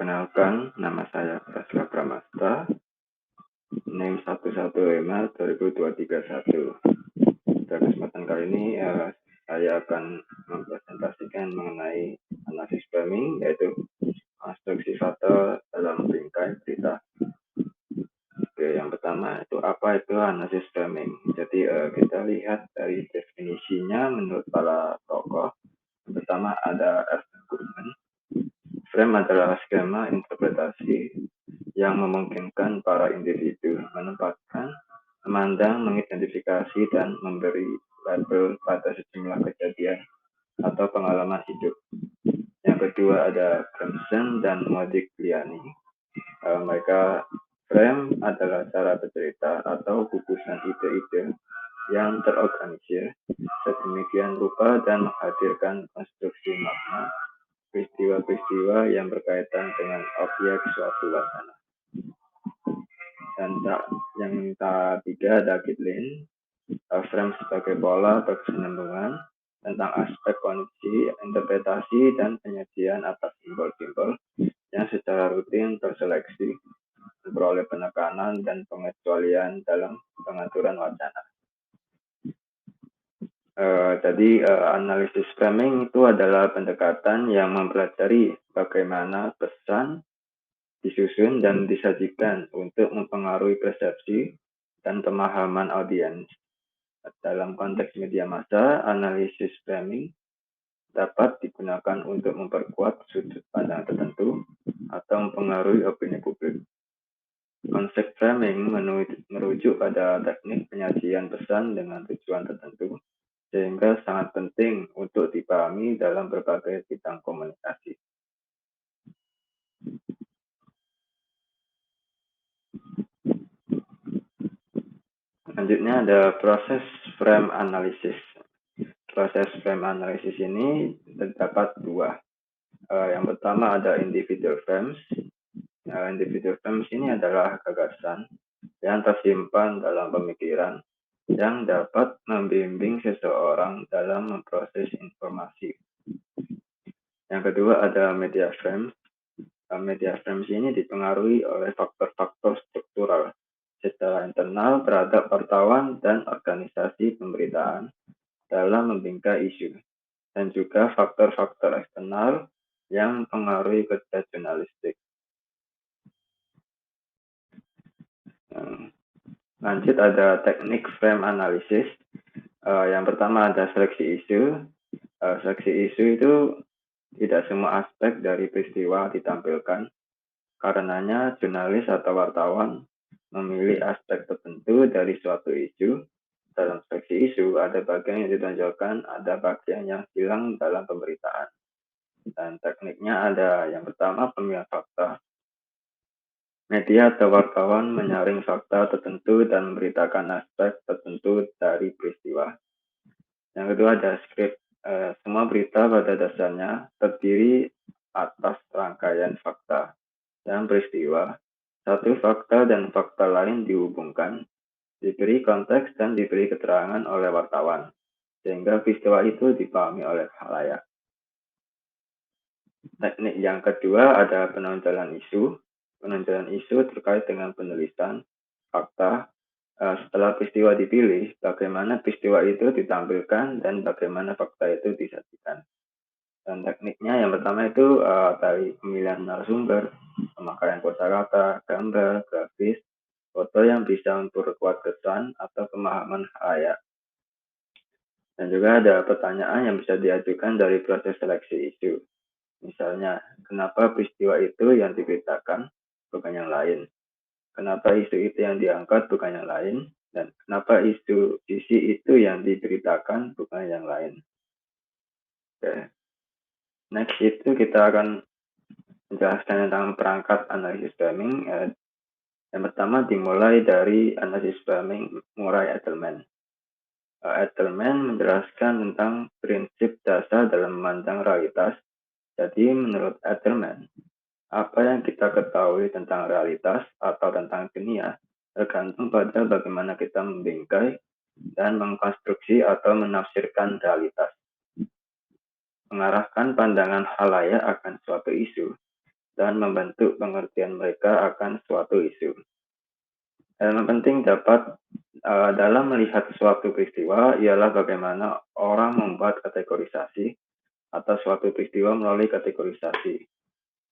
Perkenalkan, nama saya Prasetya Pramasta, NIM 115-2021. Pada kesempatan kali ini, saya akan mempresentasikan mengenai analisis framing, yaitu konstruksi fakta dalam bingkai berita. Oke, yang pertama itu apa itu analisis framing? Jadi kita lihat dari definisinya menurut para tokoh. Yang pertama ada Ernest Goodman. Frame adalah skema interpretasi yang memungkinkan para individu menempatkan, memandang, mengidentifikasi, dan memberi label pada sejumlah kejadian atau pengalaman hidup. Yang kedua ada Clemson dan Modigliani. Mereka frame adalah cara bercerita atau gugusan ide-ide yang terorganisir sedemikian rupa dan menghadirkan konstruksi makna peristiwa-peristiwa yang berkaitan dengan objek suatu wacana. Dan yang ketiga ada Gitlin, frame sebagai pola berkesinambungan tentang aspek kondisi, interpretasi, dan penyajian atas simbol-simbol yang secara rutin terseleksi, memperoleh penekanan dan pengecualian dalam pengaturan wacana. Jadi analisis framing itu adalah pendekatan yang mempelajari bagaimana pesan disusun dan disajikan untuk mempengaruhi persepsi dan pemahaman audiens. Dalam konteks media massa, analisis framing dapat digunakan untuk memperkuat sudut pandang tertentu atau mempengaruhi opini publik. Konsep framing merujuk pada teknik penyajian pesan dengan tujuan tertentu, sehingga sangat penting untuk dipahami dalam berbagai bidang komunikasi. Selanjutnya ada proses frame analysis. Proses frame analysis ini terdapat dua. Yang pertama ada individual frames. Individual frames ini adalah gagasan yang tersimpan dalam pemikiran yang dapat membimbing seseorang dalam memproses informasi. Yang kedua ada media frames. Media frames ini dipengaruhi oleh faktor-faktor struktural secara internal terhadap wartawan dan organisasi pemberitaan dalam membingkai isu, dan juga faktor-faktor eksternal yang mempengaruhi kerja jurnalistik. Lanjut ada teknik frame analysis. Yang pertama ada seleksi isu. Seleksi isu itu tidak semua aspek dari peristiwa ditampilkan. Karenanya jurnalis atau wartawan memilih aspek tertentu dari suatu isu. Dalam seleksi isu ada bagian yang ditonjolkan, ada bagian yang hilang dalam pemberitaan. Dan tekniknya ada yang pertama pemilihan fakta. Media atau wartawan menyaring fakta tertentu dan memberitakan aspek tertentu dari peristiwa. Yang kedua ada skrip. Semua berita pada dasarnya terdiri atas rangkaian fakta dan peristiwa. Satu fakta dan fakta lain dihubungkan, diberi konteks dan diberi keterangan oleh wartawan, sehingga peristiwa itu dipahami oleh khalayak. Teknik yang kedua ada penonjolan isu. Penonjolan isu terkait dengan penulisan fakta. Setelah peristiwa dipilih, bagaimana peristiwa itu ditampilkan dan bagaimana fakta itu disajikan. Dan tekniknya yang pertama itu dari pemilihan narasumber, pemakaian kosakata, gambar, grafis, foto yang bisa memperkuat kesan atau pemahaman khalayak. Dan juga ada pertanyaan yang bisa diajukan dari proses seleksi isu. Misalnya, kenapa peristiwa itu yang diberitakan, bukan yang lain? Kenapa isu itu yang diangkat, bukan yang lain? Dan kenapa isi itu yang diberitakan, bukan yang lain? Oke. Next itu kita akan menjelaskan tentang perangkat analisis framing. Yang pertama dimulai dari analisis framing Murray Edelman. Edelman menjelaskan tentang prinsip dasar dalam memandang realitas. Jadi menurut Edelman, apa yang kita ketahui tentang realitas atau tentang dunia tergantung pada bagaimana kita membingkai dan mengkonstruksi atau menafsirkan realitas. Mengarahkan pandangan khalayak akan suatu isu dan membentuk pengertian mereka akan suatu isu. Elemen penting dalam melihat suatu peristiwa ialah bagaimana orang membuat kategorisasi atau suatu peristiwa melalui kategorisasi.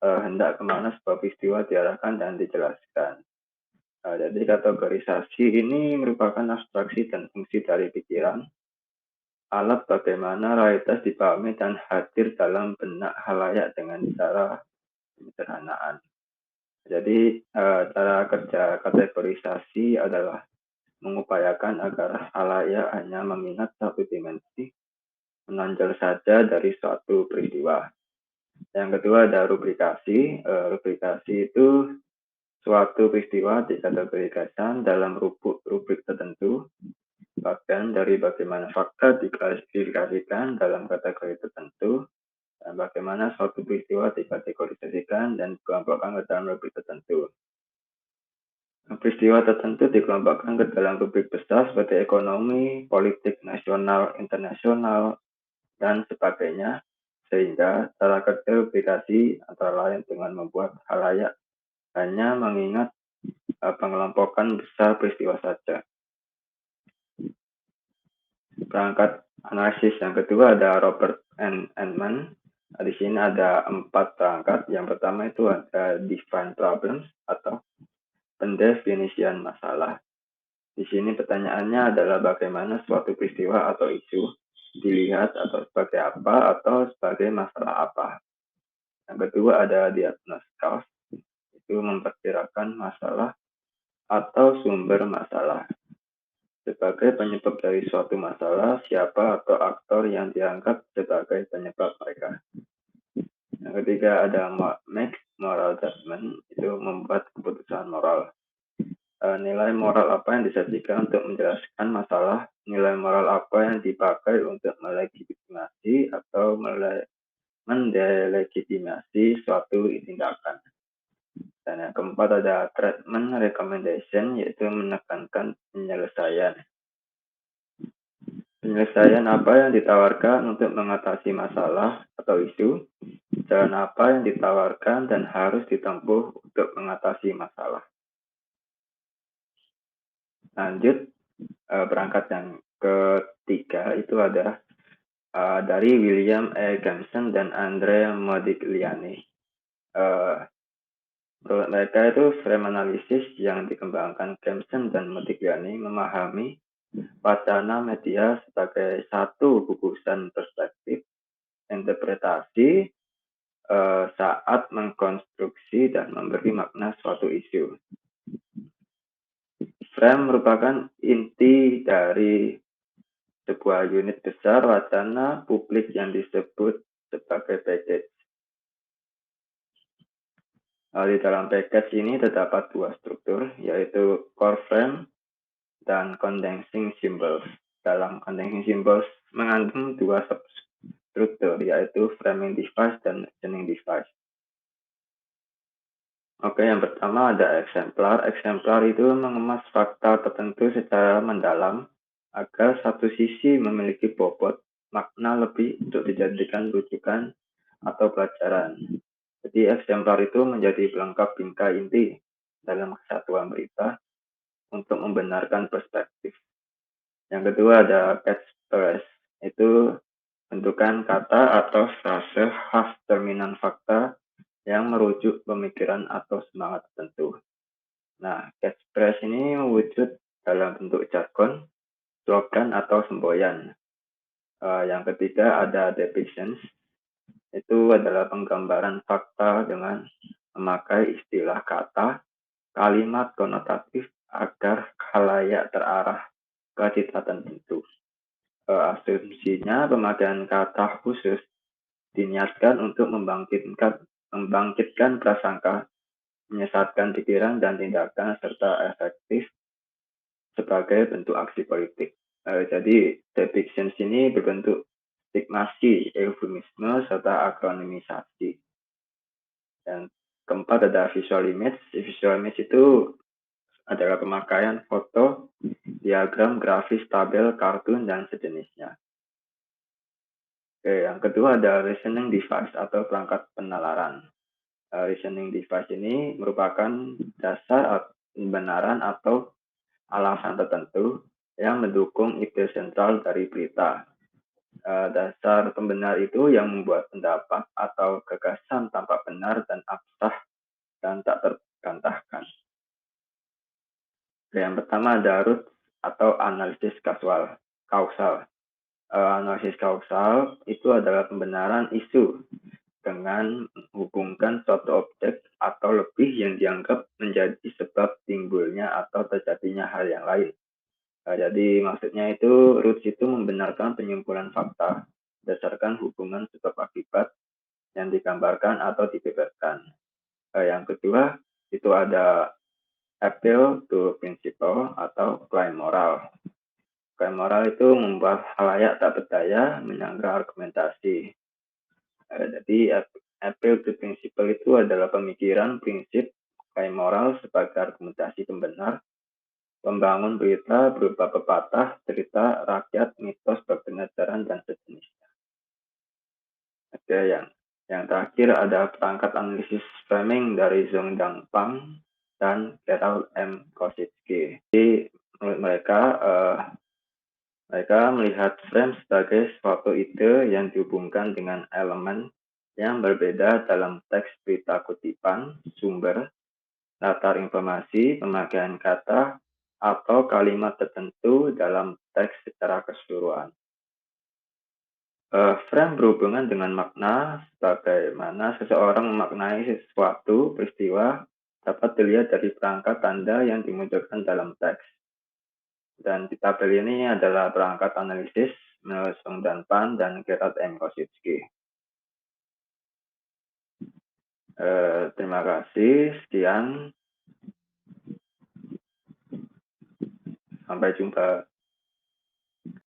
Hendak kemana sebuah peristiwa diarahkan dan dijelaskan. Jadi kategorisasi ini merupakan abstraksi dan fungsi dari pikiran, alat bagaimana realitas dipahami dan hadir dalam benak khalayak dengan cara penyederhanaan. Jadi cara kerja kategorisasi adalah mengupayakan agar khalayak hanya mengingat satu dimensi menonjol saja dari suatu peristiwa. Yang kedua ada rubrikasi. Rubrikasi itu suatu peristiwa dikategorikan dalam rubrik tertentu. Bagian dari bagaimana fakta diklasifikasikan dalam kategori tertentu, dan bagaimana suatu peristiwa dikategorisasikan dan dikelompokkan ke dalam rubrik tertentu. Peristiwa tertentu dikelompokkan ke dalam rubrik besar seperti ekonomi, politik nasional, internasional, dan sebagainya, sehingga cara kerja rubrikasi antara lain dengan membuat khalayak hanya mengingat pengelompokan besar peristiwa saja. Perangkat analisis yang kedua ada Robert Entman. Di sini ada 4 perangkat. Yang pertama itu ada define problems atau pendefinisian masalah. Di sini pertanyaannya adalah bagaimana suatu peristiwa atau isu dilihat atau sebagai apa atau sebagai masalah apa. Yang kedua ada diagnosis cause, itu memperkirakan masalah atau sumber masalah. Sebagai penyebab dari suatu masalah, siapa atau aktor yang dianggap sebagai penyebab mereka. Yang ketiga ada make moral judgment, itu membuat keputusan moral. Nilai moral apa yang disajikan untuk menjelaskan masalah, nilai moral apa yang dipakai untuk melegitimasi atau mendelegitimasi suatu tindakan. Dan yang keempat ada treatment recommendation, yaitu menekankan penyelesaian. Penyelesaian apa yang ditawarkan untuk mengatasi masalah atau isu, jalan apa yang ditawarkan dan harus ditempuh untuk mengatasi masalah. Lanjut, perangkat yang ketiga itu adalah dari William E. Gibson dan Andrea Modigliani. Menurut mereka itu frame analisis yang dikembangkan Gibson dan Modigliani memahami wacana media sebagai satu gugusan perspektif interpretasi saat mengkonstruksi dan memberi makna suatu isu. Frame merupakan inti dari sebuah unit besar wacana publik yang disebut sebagai package. Di dalam package ini terdapat dua struktur, yaitu core frame dan condensing symbols. Dalam condensing symbols mengandung dua substruktur, yaitu framing device dan reasoning device. Oke, yang pertama ada eksemplar. Eksemplar itu mengemas fakta tertentu secara mendalam agar satu sisi memiliki bobot makna lebih untuk dijadikan rujukan atau pelajaran. Jadi eksemplar itu menjadi pelengkap bingkai inti dalam kesatuan berita untuk membenarkan perspektif. Yang kedua ada catchphrase, itu bentukan kata atau frase khas terminan fakta yang merujuk pemikiran atau semangat tertentu. Nah, catchphrase ini wujud dalam bentuk jargon, slogan atau semboyan. Yang ketiga ada depictions, itu adalah penggambaran fakta dengan memakai istilah kata, kalimat konotatif agar khalayak terarah ke cita tertentu. Asumsinya pemakaian kata khusus diniatkan untuk membangkitkan prasangka, menyesatkan pikiran dan tindakan serta efektif sebagai bentuk aksi politik. Jadi depictions ini berbentuk stigmasi, eufemisme, serta akronimisasi. Dan keempat ada visual image. Visual image itu adalah pemakaian foto, diagram, grafis, tabel, kartun, dan sejenisnya. Oke, yang kedua ada reasoning device atau perangkat penalaran. Reasoning device ini merupakan dasar kebenaran atau alasan tertentu yang mendukung ide sentral dari berita. Dasar pembenar itu yang membuat pendapat atau gagasan tampak benar dan absah dan tak terbantahkan. Yang pertama ada root atau analisis kausal. Analisis kausal itu adalah pembenaran isu dengan menghubungkan suatu objek atau lebih yang dianggap menjadi sebab timbulnya atau terjadinya hal yang lain. Jadi maksudnya itu roots itu membenarkan penyimpulan fakta berdasarkan hubungan sebab akibat yang digambarkan atau dibeberkan. Yang kedua itu ada appeal to principle atau klaim moral. Klaim moral itu membuat halayak tak berdaya menyangka argumentasi. Jadi appeal to principle itu adalah pemikiran prinsip klaim moral sebagai argumentasi pembenar, membangun berita berupa pepatah, cerita, rakyat, mitos, kebenaran, dan sejenisnya. Ada yang terakhir ada perangkat analisis framing dari Zhong Dangpang dan Gerald M. Kosinski. Jadi menurut mereka melihat frame sebagai suatu ide yang dihubungkan dengan elemen yang berbeda dalam teks berita kutipan, sumber, latar informasi, pemakaian kata, atau kalimat tertentu dalam teks secara keseluruhan. Frame berhubungan dengan makna, bagaimana seseorang memaknai sesuatu peristiwa dapat dilihat dari perangkat tanda yang dimunculkan dalam teks. Dan di tabel ini adalah perangkat analisis menurut Song Pan dan Gerard M. Kosinski. Terima kasih, sekian. Sampai jumpa.